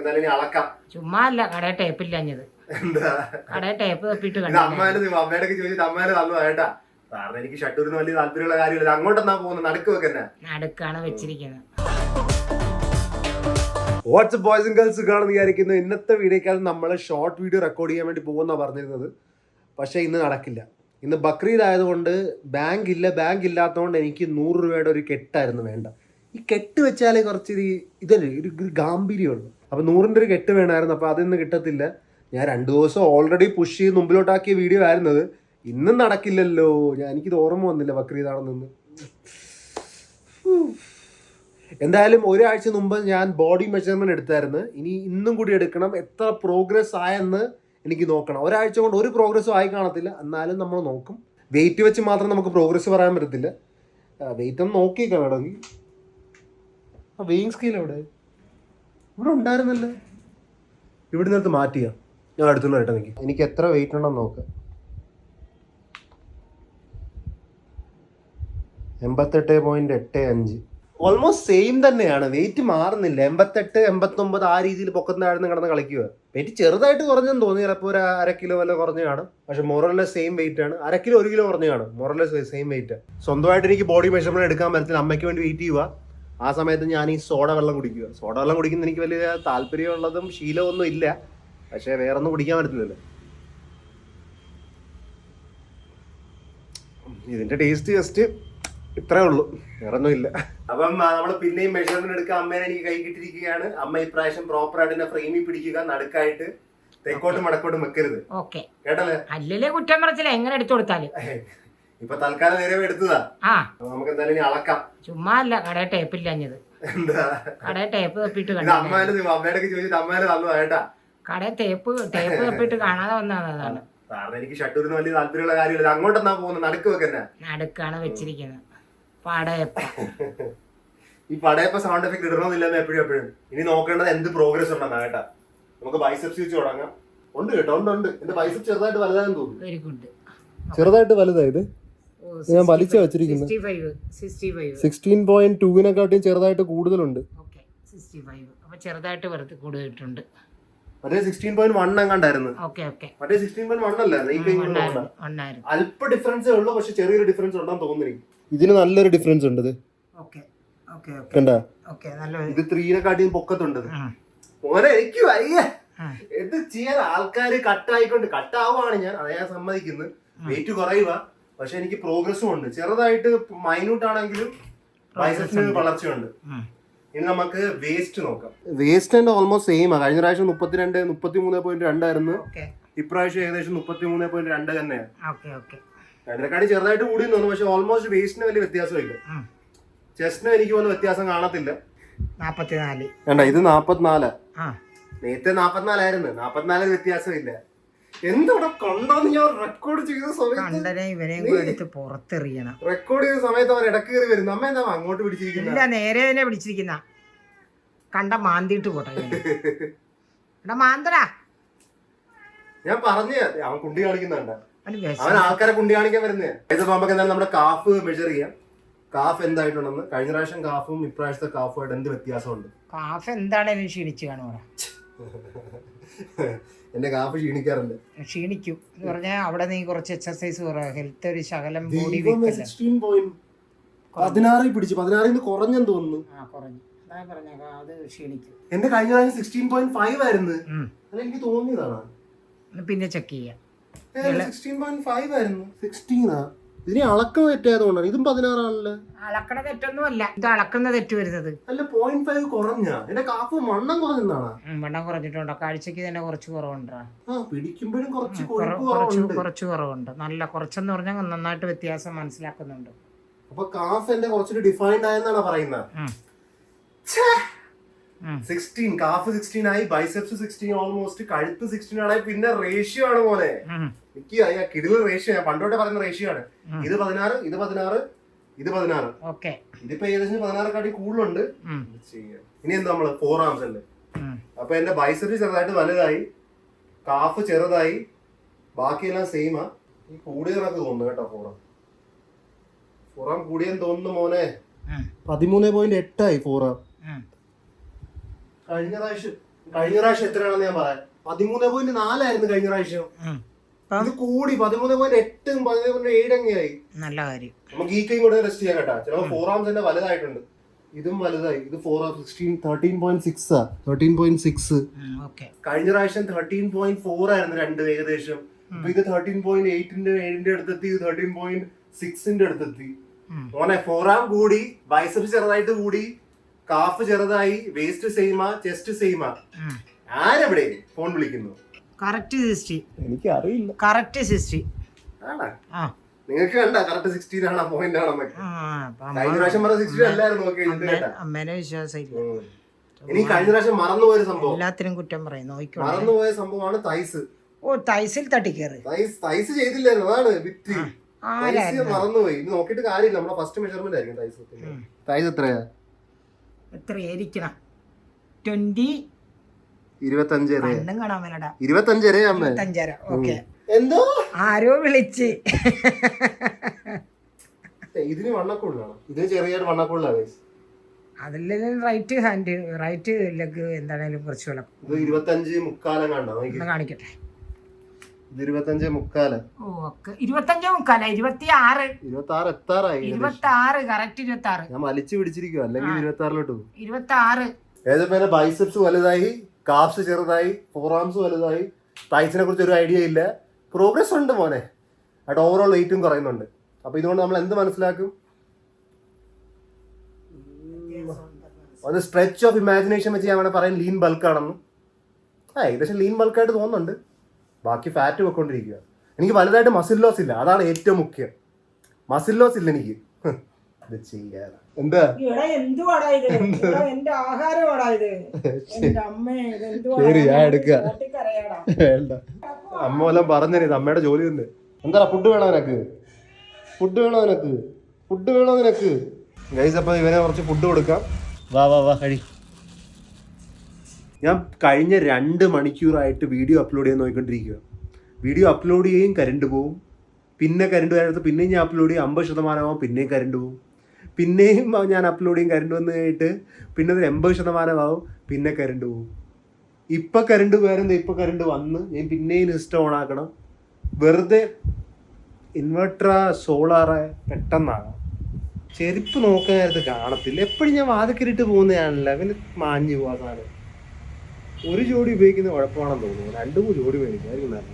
എന്തായാലും ഇനി അളക്കാം. ചുമ്മാ അല്ല, കടയിൽ ടേപ്പില്ലഞ്ഞത്. എന്താ കടയിൽ ടേപ്പ് തപ്പിട്ട് അമ്മയുടെ ചോദിച്ചിട്ട് അമ്മേനെ തന്നു കേട്ടാ. കാരണം എനിക്ക് ഷട്ടൂരിന് വലിയ താല്പര്യമുള്ള കാര്യമില്ല. അങ്ങോട്ടെന്നാ പോകുന്നത്, നടുക്ക് വെക്കന്നെ. നടുക്കാണ് വെച്ചിരിക്കുന്നത്. വാട്സ്ആപ്പ് ബോയ്സ് ആൻഡ് ഗേൾസ് കാണുന്ന വിചാരിക്കുന്നു. ഇന്നത്തെ വീഡിയോക്കകത്ത് നമ്മൾ ഷോർട്ട് വീഡിയോ റെക്കോർഡ് ചെയ്യാൻ വേണ്ടി പോകുന്ന പറഞ്ഞിരുന്നത്. പക്ഷേ ഇന്ന് നടക്കില്ല. ഇന്ന് ബക്രീദ് ആയതുകൊണ്ട് ബാങ്ക് ഇല്ലാത്തതുകൊണ്ട് എനിക്ക് 100 രൂപയുടെ ഒരു കെട്ടായിരുന്നു വേണ്ട. ഈ കെട്ട് വെച്ചാലേ കുറച്ച് ഇതല്ലേ ഒരു ഗാംഭീര്യമുള്ളൂ. അപ്പോൾ 100ൻ്റെ ഒരു കെട്ട് വേണമായിരുന്നു. അപ്പോൾ അതിന്ന് കിട്ടത്തില്ല. ഞാൻ 2 ദിവസം ഓൾറെഡി പുഷ് ചെയ്ത് മുമ്പിലോട്ടാക്കിയ വീഡിയോ ആയിരുന്നത്. ഇന്നും നടക്കില്ലല്ലോ. എനിക്കിത് ഓർമ്മ വന്നില്ല ബക്രീദാണെന്ന്. എന്തായാലും ഒരാഴ്ച മുമ്പ് ഞാൻ ബോഡി മെഷർമെൻറ്റ് എടുത്തായിരുന്നു. ഇന്നും കൂടി എടുക്കണം. എത്ര പ്രോഗ്രസ് ആയെന്ന് എനിക്ക് നോക്കണം. ഒരാഴ്ച കൊണ്ട് ഒരു പ്രോഗ്രസ്സും ആയി കാണത്തില്ല. എന്നാലും നമ്മൾ നോക്കും. വെയിറ്റ് വെച്ച് മാത്രം നമുക്ക് പ്രോഗ്രസ് പറയാൻ പറ്റത്തില്ല. വെയിറ്റ് ഒന്ന് നോക്കിയേക്കാം വേണമെങ്കിൽ. ആ വെയിങ് സ്കെയിൽ എവിടെ? ഇവിടെ ഉണ്ടായിരുന്നല്ലോ. ഇവിടെ നിന്നെടുത്ത് മാറ്റിയാ. ഞാൻ അടുത്തുള്ള കേട്ടോ. എനിക്ക് എത്ര വെയിറ്റ് ഉണ്ടെന്ന് നോക്കാം. 88.85. ഓൾമോസ്റ്റ് സെയിം തന്നെയാണ്. വെയിറ്റ് മാറുന്നില്ല. 88, 89 ആ രീതിയിൽ പൊക്കത്തായിരുന്നു കിടന്ന് കളിക്കുക. വെയിറ്റ് ചെറുതായിട്ട് കുറഞ്ഞെന്ന് തോന്നി. ചിലപ്പോൾ ഒരു 1/2 കിലോ വല്ല കുറഞ്ഞു കാണും. പക്ഷെ മൊറലെസ് സെയിം വെയിറ്റ് ആണ്. 1/2 കിലോ 1 കിലോ കുറഞ്ഞു കാണും. മൊറലെസ് സെയിം വെയിറ്റ്. സ്വന്തമായിട്ട് എനിക്ക് ബോഡി മെഷർമെന്റ് എടുക്കാൻ പറ്റത്തില്ല. അമ്മയ്ക്ക് വേണ്ടി വെയിറ്റ് ചെയ്യുക. ആ സമയത്ത് ഞാൻ ഈ സോഡ വെള്ളം കുടിക്കുക. സോഡ വെള്ളം കുടിക്കുന്ന എനിക്ക് വലിയ താല്പര്യമുള്ളതും ശീലമൊന്നും ഇല്ല. പക്ഷേ വേറൊന്നും കുടിക്കാൻ പറ്റത്തില്ലല്ലോ. ഇതിന്റെ ടേസ്റ്റ് ജസ്റ്റ് ഇത്രേ ഉള്ളൂ, വേറൊന്നും ഇല്ല. അപ്പം നമ്മൾ പിന്നെയും മെഷർമെന്റ് എടുക്കാൻ അമ്മേനെ എനിക്ക് കൈ കിട്ടിയിരിക്കുകയാണ്. അമ്മ ഇപ്രാവശ്യം പ്രോപ്പർ ആയിട്ട് എന്നെ ഫ്രെയിമിൽ പിടിക്കുക. നടുക്കായിട്ട് തെക്കോട്ടും വടക്കോട്ടും വെക്കരുത്. കേട്ടല്ലേ? അല്ലല്ലേ കുറ്റം പറച്ചില്ല. എങ്ങനെ എടുത്തു കൊടുത്താലും ഇപ്പൊ തൽക്കാലം നേരെ എടുത്തതാ. നമുക്ക് എന്തായാലും ഇനി അളക്കാം. ചുമ്മാ അല്ല, കടയിൽ ടേപ്പില്ലഞ്ഞത്. എന്താ കടയിൽ ടേപ്പ് തപ്പിട്ട് അമ്മയുടെ ചോദിച്ചിട്ട് അമ്മേനെ തന്നു കേട്ടാ. കടയിൽ ടേപ്പ് തപ്പിട്ട് കാണാതെ വന്നതാണ്. കാരണം എനിക്ക് ഷട്ടൂരിന് വലിയ താല്പര്യമുള്ള കാര്യമില്ല. അങ്ങോട്ടെന്നാ പോകുന്നത്, നടുക്ക് വെക്കന്നെ. നടുക്കാണ് വെച്ചിരിക്കുന്നത്. പടയപ്പ. ഈ പടയപ്പ സൗണ്ട് എഫക്ട് ഇടണമെന്നില്ലെന്ന് എപ്പോഴും. ഇനി നോക്കേണ്ടത് എന്ത് പ്രോഗ്രസ് ഉണ്ടെന്നാ കേട്ടാ. നമുക്ക് ബൈസെപ്സ് വെച്ച് തുടങ്ങാം. ഉണ്ട് കേട്ടോ, ഉണ്ട്. എന്റെ ബൈസെപ്സ് ചെറുതായിട്ട് വലുതായെന്ന് തോന്നുന്നു. Very good. ചെറുതായിട്ട് വലുതായത് ഞാൻ വലിച്ച വെച്ചിരിക്കുന്നത്. 16.2 ചെറുതായിട്ട് കൂടുതലുണ്ട്. അപ്പൊ ചെറുതായിട്ട് കൂടുതലിട്ടുണ്ട്. മറ്റേ 16.1 എങ്ങാണ്ടായിരുന്നു. മറ്റേ 16.1 അല്ലായിരുന്നു. അല്പ ഡിഫറൻസേ ഉള്ളൂ. പക്ഷെ ചെറിയൊരു ഡിഫറൻസ് ഉണ്ടെന്ന് തോന്നുന്നു. ഇതിന് നല്ലൊരു ഡിഫറൻസ് ഉണ്ട്. കണ്ടാ, ഇത് 3നെക്കാട്ടിയും പൊക്കത്തുണ്ട്. മോനെ എനിക്ക് വയ്യ. എന്ത് ചെയ്യാൻ? ആൾക്കാര് കട്ടാവുകയാണ്. അത് ഞാൻ സമ്മതിക്കുന്നു. വെയിറ്റ് കുറയുക. പക്ഷെ എനിക്ക് പ്രോഗ്രസ്സും ഉണ്ട്. ചെറുതായിട്ട് മൈന്യൂട്ട് ആണെങ്കിലും ബൈസെപ്സിന് വളർച്ചയുണ്ട്. ഇനി നമുക്ക് വേസ്റ്റ് നോക്കാം. വേസ്റ്റ് തന്നെ ഓൾമോസ്റ്റ് സെയിം ആ. കഴിഞ്ഞ പ്രാവശ്യം 33.2 ആയിരുന്നു. ഇപ്രാവശ്യം ഏകദേശം 33.2 തന്നെയാണ്. രണ്ടിനെക്കാട്ടി ചെറുതായിട്ട് കൂടി തോന്നുന്നു. പക്ഷെ ഓൾമോസ്റ്റ് വേസ്റ്റിന് വലിയ വ്യത്യാസമില്ല. ചെസ്റ്റിന് എനിക്ക് തോന്നുന്നു വ്യത്യാസം കാണത്തില്ല. 44 വേണ്ട, ഇത് 44. നേരത്തെ 44 ആയിരുന്നു. 44 വ്യത്യാസമില്ല. എന്തോടെ കണ്ടോന്ന് ഞാൻ റെക്കോർഡ് ചെയ്ത സമയത്ത് പുറത്തെറിയണം. റെക്കോർഡ് ചെയ്ത സമയത്ത് അവൻ ഇടക്ക് കയറി വരും. നമ്മ എന്താ അങ്ങോട്ട് പിടിച്ചിരിക്കുന്ന? നേരെ തന്നെ പിടിച്ചിരിക്കുന്ന. കണ്ട മാന്തിട്ട് പോട്ടെ. മാന്തടാ. ഞാൻ പറഞ്ഞ അവൻ കുണ്ടി കാണിക്കുന്നുണ്ട. അവൻ ആൾക്കാരെ കുണ്ടി കാണിക്കാൻ വരുന്നേ. നമുക്ക് എന്തായാലും നമ്മുടെ കാഫ് മെഷർ ചെയ്യാം. കാഫ് എന്തായിട്ടുണ്ടെന്ന്. കഴിഞ്ഞ പ്രാവശ്യം കാഫും ഇപ്രാവശ്യത്തെ കാഫുമായിട്ട് എന്ത് വ്യത്യാസമുണ്ട്? കാഫ് എന്താണേലും ക്ഷീണിച്ചു കാണുമോ? എന്റെ കാഫ് ക്ഷീണിക്കാറുണ്ട്. ക്ഷീണിക്കും എന്ന് പറഞ്ഞാൽ അവിടെ നീ കുറച്ച് എക്സർസൈസ് ഹെൽത്ത് ഒരു ശകലം ബോഡി 16 പിടിച്ചു. 16 കുറഞ്ഞെന്ന് തോന്നുന്നു. അത് ക്ഷീണിക്കും. എന്റെ കഴിഞ്ഞ പ്രാവശ്യം 16.5 ആയിരുന്നു. എനിക്ക് തോന്നിയതാണ്. പിന്നെ ചെക്ക് ചെയ്യാം. 16.5 ആയിരുന്നു. 16 ഇതിനെ അളക്കം തെറ്റായതുകൊണ്ടാണ്. ഇതും 16 ആണല്ലോ. അളക്കണ തെറ്റൊന്നുമല്ല. ഇത് അളക്കുന്ന തെറ്റ് വരുന്നത്. അല്ല 0.5 കുറഞ്ഞ. എന്റെ കാഫ് വണ്ണം കുറഞ്ഞെന്നാണ്. വണ്ണം കുറഞ്ഞിട്ടുണ്ടോ? കാഴ്ചക്ക് തന്നെ കുറച്ച് കുറവുണ്ടോ? പിടിക്കുമ്പോഴും കുറച്ച് കുറവുണ്ട്. നല്ല കുറച്ചെന്ന് പറഞ്ഞാൽ നന്നായിട്ട് വ്യത്യാസം മനസ്സിലാക്കുന്നുണ്ട്. അപ്പൊ കാഫ് എന്റെ കുറച്ചൊരു ഡിഫൈൻഡ് ആയെന്നാണ് പറയുന്നത്. 16 കാഫ് 16 ആയി. Biceps 16 almost. കഴുത്ത് 16 ആയി. പിന്നെ റേഷ്യോ ആണ് പോലെ. എനിക്ക് കിടിലൻ റേഷ്യോ. ഞാൻ പണ്ടോട്ടെ പറയുന്ന റേഷ്യോ ആണ്. ഇത് 16, ഇത് 16, ഇത് 16. ഇതിപ്പോ ഏകദേശം 16 കൂടുതലുണ്ട്. ഇനി എന്താ നമ്മള് 4 ആംസ് അല്ലേ. അപ്പൊ എന്റെ ബൈസെപ്സ് ചെറുതായിട്ട് വലുതായി. കാഫ് ചെറുതായി. ബാക്കിയെല്ലാം സെയിമാ. ഈ കൂടിയ കണക്ക് തോന്നുന്നു കേട്ടോ. 4 ആം കൂടിയെന്ന് തോന്നുന്നു മോനെ. 13.8 ആയി 4 ആം. കഴിഞ്ഞ പ്രാവശ്യം കഴിഞ്ഞ പ്രാവശ്യം എത്രയാണെന്ന് ഞാൻ പറയാം, 13.4 കഴിഞ്ഞ പ്രാവശ്യം. ഇത് കൂടി 13.8 13.7 ആയി. നല്ല കാര്യം. നമുക്ക് ഈ കൈ കൂടെ റെസ്റ്റ് ചെയ്യാൻ കേട്ടാ. ചിലപ്പോൾ 4 ആംസ് തന്നെ വലുതായിട്ടുണ്ട്. ഇതും വലുതായി. ഇത് 13.6 13.6. കഴിഞ്ഞ പ്രാവശ്യം 13.4 ആയിരുന്നു രണ്ടും ഏകദേശം. ഇപ്പൊ ഇത് 13.8ന്റെ 7ന്റെ അടുത്തെത്തി, 13.6ന്റെ അടുത്തെത്തി. മോനെ 4 ആം കൂടി, ബൈസെപ്സ് ചെറുതായിട്ട് കൂടി, കാഫ് ചെറുതായി, വേസ്റ്റ് സെയിമാ, ചെസ്റ്റ് സെയിമാ. ആരെവിടെ ഫോൺ വിളിക്കുന്നു? കറക്റ്റ് 60. എനിക്ക് അറിയില്ല. കറക്റ്റ് 60 ആണോ? നിങ്ങൾക്ക് കണ്ട കറക്റ്റ് 16 ആണ് പോയിന്റ് ആണെന്നൊക്കെ. കഴിഞ്ഞ പ്രാവശ്യം പറഞ്ഞ 60 അല്ലായിരുന്നു. അമ്മേനെ വിശ്വാസമില്ല. ഇനി കഴിഞ്ഞ പ്രാവശ്യം മറന്നുപോയ സംഭവം, എല്ലാത്തിനും കുറ്റം പറയും. മറന്നുപോയ സംഭവമാണ് തൈസ്. തൈസിൽ തട്ടിക്കേറി. തൈസ് ചെയ്തില്ലായിരുന്നു, അതാണ് വിറ്റ്. മറന്നുപോയി. ഇത് നോക്കിയിട്ട് കാര്യമില്ല. നമ്മുടെ ഫസ്റ്റ് മെഷർമെന്റ് ആയിരിക്കും തൈസ്. തൈസ് എത്രയാ? എത്രയായിരിക്കണം? 20 25 25. ഓക്കെ. എന്തോ ആരോ വിളിച്ച്. ഇതിന് വണ്ണക്കുള്ളാണ്, ഇതിന് ചെറിയൊരു വണ്ണക്കുള്ളാണ്. അതിലും റൈറ്റ് ഹാൻഡ്, റൈറ്റ് ലെഗ് എന്താണേലും കുറച്ച് വിളക്കും. ഇത് 25.75 കണ്ടോ? കാണിക്കട്ടെ. ഇത് 25.75. 26 എത്താറായി. 26 കറക്റ്റ് 26. ഞാൻ വലിച്ചു പിടിച്ചിരിക്കും, അല്ലെങ്കിൽ 26 പോകും. 26. ഏതുപോലെ ബൈസെപ്സ് വലുതായി, കാഫ്സ് ചെറുതായി, 4 ആംസ് വലുതായി. തൈസിനെ കുറിച്ച് ഒരു ഐഡിയ ഇല്ല. പ്രോഗ്രസ് ഉണ്ട് മോനെ. ആയിട്ട് ഓവറോൾ വെയിറ്റും കുറയുന്നുണ്ട്. അപ്പൊ ഇതുകൊണ്ട് നമ്മൾ എന്ത് മനസ്സിലാക്കും? ഒന്ന് സ്ട്രെച്ച് ഓഫ് ഇമാജിനേഷൻ വെച്ച് ഞാൻ വേണേൽ പറയാൻ ലീൻ ബൾക്ക് ആണെന്ന്. ഏകദേശം ലീൻ ബൾക്കായിട്ട് തോന്നുന്നുണ്ട്. ബാക്കി ഫാറ്റ് വെക്കൊണ്ടിരിക്കുക. എനിക്ക് വലുതായിട്ട് മസിൽ ലോസ് ഇല്ല, അതാണ് ഏറ്റവും മുഖ്യം. മസിൽ ലോസ് ഇല്ല എനിക്ക്. ഇത് ചെയ്യാറ് എന്താ അമ്മ എല്ലാം പറഞ്ഞത് അമ്മയുടെ ജോലി തന്നെ. എന്താ ഫുഡ് വേണോ നിനക്ക്? ഫുഡ് വേണോ നിനക്ക്? ഫുഡ് വേണോ നിനക്ക്? ഗൈസ്, അപ്പൊ ഇവനെ കുറച്ച് ഫുഡ് കൊടുക്കാം. വാ വാ വാ കഴി. ഞാൻ കഴിഞ്ഞ 2 മണിക്കൂറായിട്ട് വീഡിയോ അപ്ലോഡ് ചെയ്യാൻ നോക്കിക്കൊണ്ടിരിക്കുക. വീഡിയോ അപ്ലോഡ് ചെയ്യും, കറണ്ട് പോവും. പിന്നെ കറണ്ട് വരുന്നത് പിന്നെയും ഞാൻ അപ്ലോഡ് ചെയ്യും, 50% പിന്നെയും കറണ്ട് പോവും. പിന്നെയും ഞാൻ അപ്ലോഡ് ചെയ്യും, കറണ്ട് വന്ന് കഴിഞ്ഞിട്ട് പിന്നെ ഒരു 80% പിന്നെ കറണ്ട് പോവും. ഇപ്പം കറണ്ട് വരുന്നത്, ഇപ്പം കറണ്ട് വന്ന് ഞാൻ പിന്നെയും സിസ്റ്റം ഓൺ ആക്കണം. വെറുതെ ഇൻവെർട്ടർ സോളാറ് പെട്ടെന്നാകാം. ചെരുപ്പ് നോക്കാൻ നേരത്ത് കാണത്തില്ല. എപ്പോഴും ഞാൻ വാതിക്കരിട്ട് പോകുന്നതാണല്ലോ, അവന് മാഞ്ഞു പോകാൻ സാധനം. ഒരു ജോഡി ഉപയോഗിക്കുന്ന കുഴപ്പമാണെന്ന് തോന്നുന്നു. 2-3 ജോഡി മേടിക്കും നല്ലത്.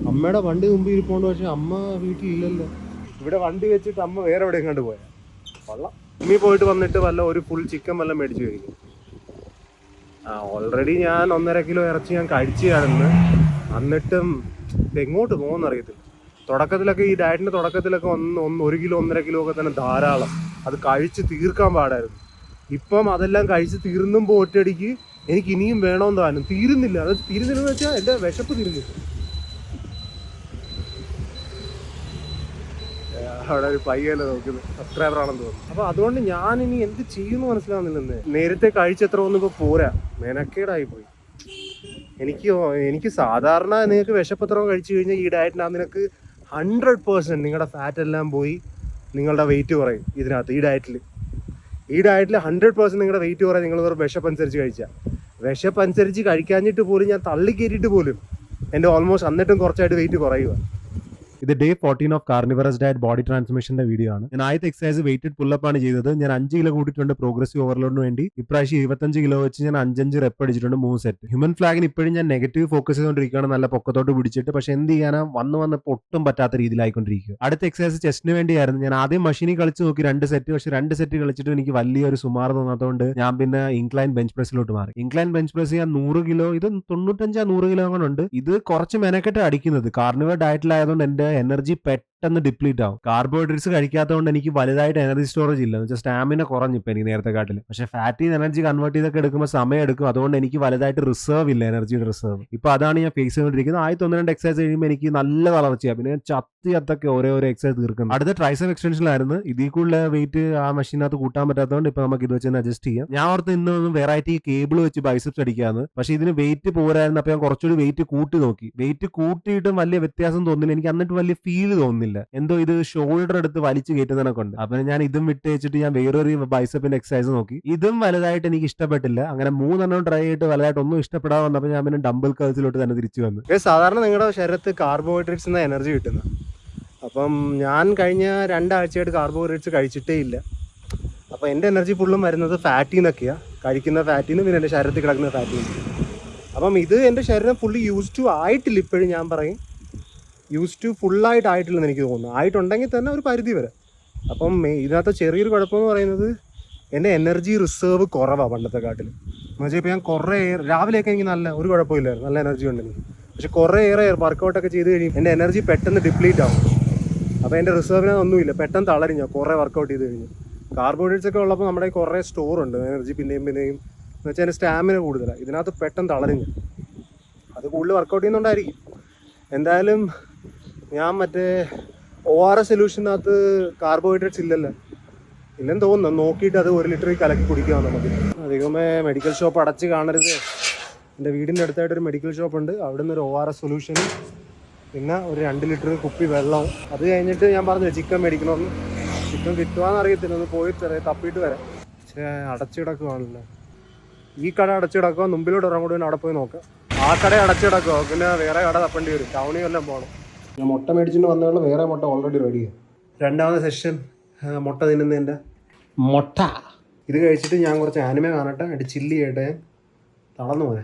അമ്മയുടെ വണ്ടി മുമ്പ് ഇരിപ്പോണ്ട്, പക്ഷെ അമ്മ വീട്ടിലില്ലല്ലോ. ഇവിടെ വണ്ടി വെച്ചിട്ട് അമ്മ വേറെ എവിടെ എങ്ങാണ്ട് പോയാ കൊള്ളാം. അമ്മി പോയിട്ട് വന്നിട്ട് വല്ല ഒരു ഫുൾ ചിക്കൻ വല്ലതും മേടിച്ച് കഴിക്കും. ഓൾറെഡി ഞാൻ 1.5 കിലോ ഇറച്ചി ഞാൻ കഴിച്ച് കിടന്ന്. എന്നിട്ടും എങ്ങോട്ട് പോകുമെന്ന് അറിയത്തില്ല. തുടക്കത്തിലൊക്കെ ഈ ഡയറ്റിൻ്റെ തുടക്കത്തിലൊക്കെ 1 കിലോ 1.5 കിലോ ഒക്കെ തന്നെ ധാരാളം. അത് കഴിച്ച് തീർക്കാൻ പാടായിരുന്നു. ഇപ്പം അതെല്ലാം കഴിച്ച് തീർന്നുമ്പോൾ ഒറ്റയടിക്ക് എനിക്ക് ഇനിയും വേണമെന്ന് താനും. തീരുന്നില്ല. അത് തീരുന്നില്ലെന്ന് വെച്ചാൽ എൻ്റെ വിശപ്പ് തീരുന്നില്ല. അവിടെ ഒരു പയ്യല്ലേ നോക്കുന്നത്, സബ്സ്ക്രൈബർ ആണെന്ന് തോന്നുന്നു. അപ്പോൾ അതുകൊണ്ട് ഞാൻ ഇനി എന്ത് ചെയ്യുമെന്ന് മനസ്സിലാവുന്നില്ലെന്ന്. നേരത്തെ കഴിച്ചത്ര ഒന്നും ഇപ്പോൾ പോരാ, മെനക്കേടായിപ്പോയി. എനിക്ക് സാധാരണ നിങ്ങൾക്ക് വിശപ്പത്രവും കഴിച്ചു കഴിഞ്ഞാൽ ഈ ഡയറ്റിനകത്ത് നിനക്ക് 100% നിങ്ങളുടെ ഫാറ്റ് എല്ലാം പോയി നിങ്ങളുടെ വെയിറ്റ് കുറയും. ഇതിനകത്ത് ഈ ഡയറ്റിൽ 100% നിങ്ങളുടെ വെയിറ്റ് കുറയും. നിങ്ങൾ വെറും വിശപ്പനുസരിച്ച് കഴിച്ചാൽ. വിശപ്പനുസരിച്ച് കഴിക്കാഞ്ഞിട്ട് പോലും ഞാൻ തള്ളിക്കയറ്റിയിട്ട് പോലും എൻ്റെ ഓൾമോസ്റ്റ് എന്നിട്ടും കുറച്ചായിട്ട് വെയിറ്റ് കുറയുക. ഇത് day 14 of carnivorous diet body ട്രാൻസ്ഫോർമേഷന്റെ വീഡിയോ ആണ്. ഞാൻ ആദ്യത്തെ എക്സസൈസ് വെയിറ്റഡ് പുള്ളപ്പ് ആണ് ചെയ്തത്. ഞാൻ 5 കിലോ കൂട്ടിയിട്ടുണ്ട് പ്രോഗ്രസീവ് ഓവർലോഡിന് വേണ്ടി. ഇപ്രാവശ്യം 25 കിലോ വെച്ച് ഞാൻ 5 റെപ്പ് അടിച്ചിട്ടുണ്ട് 3 സെറ്റ്. ഹ്യൂമൻ ഫ്ലാഗിന് ഇപ്പോഴും ഞാൻ നെഗറ്റീവ് ഫോക്കസ് ചെയ്തുകൊണ്ടിരിക്കുകയാണ്, നല്ല പൊക്കത്തോട്ട് പിടിച്ചിട്ട്. പക്ഷെ എന്ത് ചെയ്യാനാ, വന്നപ്പോൾ ഒട്ടും പറ്റാത്ത രീതിയിലായിക്കൊണ്ടിരിക്കുക. അടുത്ത എക്സസൈസ് ചെസ്റ്റിന് വേണ്ടിയായിരുന്നു. ഞാൻ ആദ്യം മെഷീനിൽ കളിച്ച് നോക്കി 2 സെറ്റ്. പക്ഷെ 2 സെറ്റ് കളിച്ചിട്ട് എനിക്ക് വലിയൊരു സുമാർ തോന്നാത്തതുകൊണ്ട് ഞാൻ പിന്നെ ഇൻക്ലൈൻ ബെഞ്ച് പ്രസ്സിലോട്ട് മാറി. ഇൻക്ലൈൻ ബെഞ്ച് പ്രസ് ചെയ്യാൻ 100 കിലോ, ഇത് 95-100 കിലോ ഉണ്ട്. ഇത് കുറച്ച് മെനക്കെട്ട് അടിക്കുന്നത്. കാർണിവർ ഡയറ്റിലായതുകൊണ്ട് എന്റെ എനർജി പെട്ടെന്ന് ഡിപ്ലീറ്റ് ആവും. കാർബോഹൈഡ്രേറ്റ്സ് കഴിക്കാത്തതുകൊണ്ട് എനിക്ക് വലുതായിട്ട് എനർജി സ്റ്റോറേജ് ഇല്ല. എന്ന് വെച്ചാൽ സ്റ്റാമിന കുറഞ്ഞിപ്പോൾ എനിക്ക് നേരത്തെ കാട്ടിൽ. പക്ഷെ ഫാറ്റിൽ എനർജി കൺവേർട്ട് ചെയ്തൊക്കെ എടുക്കുമ്പോൾ സമയം എടുക്കും. അതുകൊണ്ട് എനിക്ക് വലുതായിട്ട് റിസർവ് ഇല്ല, എനർജിയുടെ റിസർവ്. ഇപ്പോൾ അതാണ് ഞാൻ ഫേസ് ചെയ്തുകൊണ്ടിരിക്കുന്നത്. 1-2 എക്സസൈസ് കഴിയുമ്പോൾ എനിക്ക് നല്ല വളർച്ചയാണ്. പിന്നെ ചത്തൊക്കെ ഓരോ എക്സസൈസ് തീർക്കുന്നു. അടുത്ത ട്രൈസെപ്പ് എക്സ്റ്റൻഷനിലായിരുന്നു. ഇതിൽ കൂടുതൽ വെയിറ്റ് ആ മെഷീനകത്ത് കൂട്ടാൻ പറ്റാത്തതുകൊണ്ട് ഇപ്പോൾ നമുക്ക് ഇത് വെച്ച് തന്നെ അഡ്ജസ്റ്റ് ചെയ്യാം. ഞാൻ ഓർത്ത് ഇന്നൊന്നും വെറൈറ്റി കേബിൾ വെച്ച് ബൈസെപ്സ് അടിക്കാന്ന്. പക്ഷെ ഇതിന് വെയിറ്റ് പോരായിരുന്നു. അപ്പോൾ ഞാൻ കുറച്ചുകൂടി വെയിറ്റ് കൂട്ടി നോക്കി. വെയിറ്റ് കൂട്ടിയിട്ടും വലിയ വ്യത്യാസം തോന്നില്ല എനിക്ക്. എന്നിട്ട് വലിയ ഫീൽ തോന്നുന്നില്ല. പറ്റുന്നില്ല. എന്തോ ഇത് ഷോൾഡർ എടുത്ത് വലിച്ചു കയറ്റുന്നതിനൊക്കെ ഉണ്ട്. അപ്പൊ ഞാൻ ഇതും വിട്ട് വെച്ചിട്ട് ഞാൻ വേറൊരു ബൈസപ്പിന്റെ എക്സസൈസ് നോക്കി. ഇതും വലുതായിട്ട് എനിക്ക് ഇഷ്ടപ്പെട്ടില്ല. അങ്ങനെ 3 ട്രൈ ചെയ്തിട്ട് വലുതായിട്ട് ഒന്നും ഇഷ്ടപ്പെടാതെ വന്നപ്പോൾ ഞാൻ പിന്നെ ഡംബിൾ കേഴ്സിലോട്ട് തന്നെ തിരിച്ചു വന്നു. സാധാരണ നിങ്ങളുടെ ശരീരത്തിൽ കാർബോഹൈഡ്രേറ്റ്സ് എന്ന എനർജി കിട്ടുന്നത്. അപ്പം ഞാൻ കഴിഞ്ഞ 2 ആഴ്ചയായിട്ട് കാർബോഹൈഡ്രേറ്റ്സ് കഴിച്ചിട്ടേ ഇല്ല. അപ്പോൾ എൻ്റെ എനർജി ഫുള്ളും വരുന്നത് ഫാറ്റിൽ നിന്നൊക്കെയാണ്. കഴിക്കുന്ന ഫാറ്റിൽ നിന്ന്, പിന്നെ എൻ്റെ ശരീരത്തിൽ കിടക്കുന്ന ഫാറ്റിൽ നിന്ന്. അപ്പം ഇത് എൻ്റെ ശരീരം ഫുള്ളി യൂസ് ടു ആയിട്ടില്ല. ഇപ്പോഴും ഞാൻ പറയും യൂസ് ടു ഫുള്ളായിട്ട് ആയിട്ടില്ലെന്ന് എനിക്ക് തോന്നുന്നു. ആയിട്ടുണ്ടെങ്കിൽ തന്നെ ഒരു പരിധി വരെ. അപ്പം ഇതിനകത്ത് ചെറിയൊരു കുഴപ്പമെന്ന് പറയുന്നത് എൻ്റെ എനർജി റിസർവ് കുറവാണ് പണ്ടത്തെ കാട്ടിൽ. എന്ന് വെച്ചാൽ ഇപ്പോൾ ഞാൻ കുറേ രാവിലെയൊക്കെ എനിക്ക് നല്ല ഒരു കുഴപ്പമില്ലായിരുന്നു, നല്ല എനർജി ഉണ്ട് എനിക്ക്. പക്ഷെ കുറേ ഏറെ വർക്കൗട്ടൊക്കെ ചെയ്ത് കഴിയുമ്പോൾ എൻ്റെ എനർജി പെട്ടെന്ന് ഡിപ്ലീറ്റ് ആവും. അപ്പോൾ എൻ്റെ റിസർവിനൊന്നുമില്ല, പെട്ടെന്ന് തളരും ഞാൻ കുറേ വർക്കൗട്ട് ചെയ്ത് കഴിഞ്ഞ്. കാർബോഹൈഡ്രേറ്റ്സ് ഒക്കെ ഉള്ളപ്പോൾ നമ്മുടെ കുറേ സ്റ്റോർ ഉണ്ട് എനർജി, പിന്നെയും എന്ന് വെച്ചാൽ എൻ്റെ സ്റ്റാമിന കൂടുതലാണ്. ഇതിനകത്ത് പെട്ടെന്ന് തളരും ഞാൻ. അത് കൂടുതൽ വർക്കൗട്ട് ചെയ്യുന്നുണ്ടായിരിക്കും. എന്തായാലും ഞാൻ മറ്റേ ORS സൊല്യൂഷനകത്ത് കാർബോഹൈഡ്രേറ്റ്സ് ഇല്ലെന്ന് തോന്നുന്നു. നോക്കിയിട്ട് അത് 1 ലിറ്ററിൽ കലക്കി കുടിക്കാം നമുക്ക്. അധികമേ മെഡിക്കൽ ഷോപ്പ് അടച്ച് കാണരുത്. എൻ്റെ വീടിൻ്റെ അടുത്തായിട്ടൊരു മെഡിക്കൽ ഷോപ്പ് ഉണ്ട്. അവിടെ നിന്ന് ഒരു ORS സൊല്യൂഷനും പിന്നെ ഒരു 2 ലിറ്റർ കുപ്പി വെള്ളവും. അത് കഴിഞ്ഞിട്ട് ഞാൻ പറഞ്ഞു ചിക്കൻ മേടിക്കണമെന്ന്. ചിക്കൻ കിട്ടുവാന്ന് അറിയത്തില്ല, ഒന്ന് പോയി തപ്പിയിട്ട് വരാം. പക്ഷേ അടച്ചിടക്കുവാണല്ലോ. ഈ കട അടച്ചിടക്കുക, മുമ്പിലൂടെ ഒരെണ്ണം കൂടി അവിടെ പോയി നോക്കാം. ആ കട അടച്ചിടക്കുക, പിന്നെ വേറെ കട തപ്പേണ്ടി വരും. ടൗണിൽ വല്ലതും പോകണം. ഞാൻ മുട്ട മേടിച്ചിട്ട് വന്നുള്ള വേറെ മുട്ട ഓൾറെഡി റെഡിയാണ്. 2ാമത്തെ സെഷൻ മുട്ട തിന്നുന്നതിൻ്റെ മുട്ട. ഇത് കഴിച്ചിട്ട് ഞാൻ കുറച്ച് ആനിമ കാണട്ടെ, അടി ചില്ലി ചെയ്യട്ടെ. തളർന്നു പോരെ.